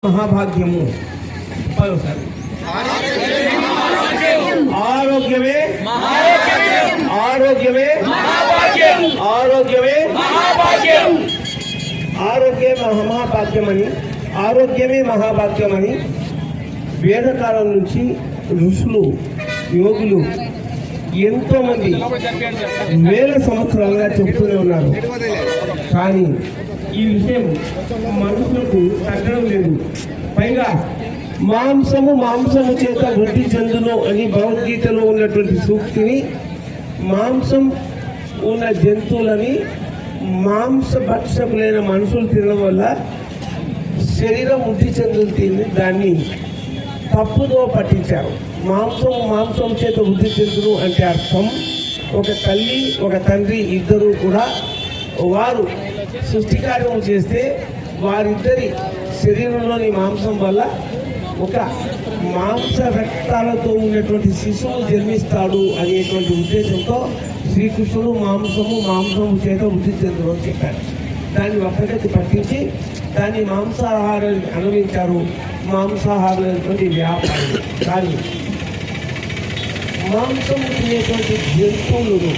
మహాభాగ్యము. ఆరోగ్యమే ఆరోగ్యమే ఆరోగ్యమే ఆరోగ్యమే మహాభాగ్యమని, ఆరోగ్యమే మహాభాగ్యమని వేదకాలం నుంచి ఋషులు, యోగులు ఎంతో మంది వేల సంవత్సరాలుగా చెబుతూనే ఉన్నారు. కానీ ఈ విషయం మనుషులకు తగ్గడం లేదు. పైగా మాంసము చేత వృద్ధి చెందును అని భగవద్గీతలో ఉన్నటువంటి సూక్తిని, మాంసం ఉన్న జంతువులని మాంసభక్షకులైన మనుషులు తినడం వల్ల శరీరం వృద్ధి చెందుతుంది, దాన్ని తప్పుదో పట్టించారు. మాంసం చేత వృద్ధి చెందును అంటే అర్థం ఒక తల్లి ఒక తండ్రి ఇద్దరు కూడా వారు సృష్టి కార్యం చేస్తే వారిద్దరి శరీరంలోని మాంసం వల్ల ఒక మాంస రక్తాలతో ఉన్నటువంటి శిశువు జన్మిస్తాడు అనేటువంటి ఉద్దేశంతో శ్రీకృష్ణుడు మాంసము చేత వృద్ధి చెందును అని చెప్పారు. దాన్ని ఒక్కటి పట్టించి దాన్ని మాంసాహారాన్ని అనుభవించారు. మాంసాహారులైనటువంటి వ్యాపారులు. కానీ మాంసము తినేటువంటి జంతువులను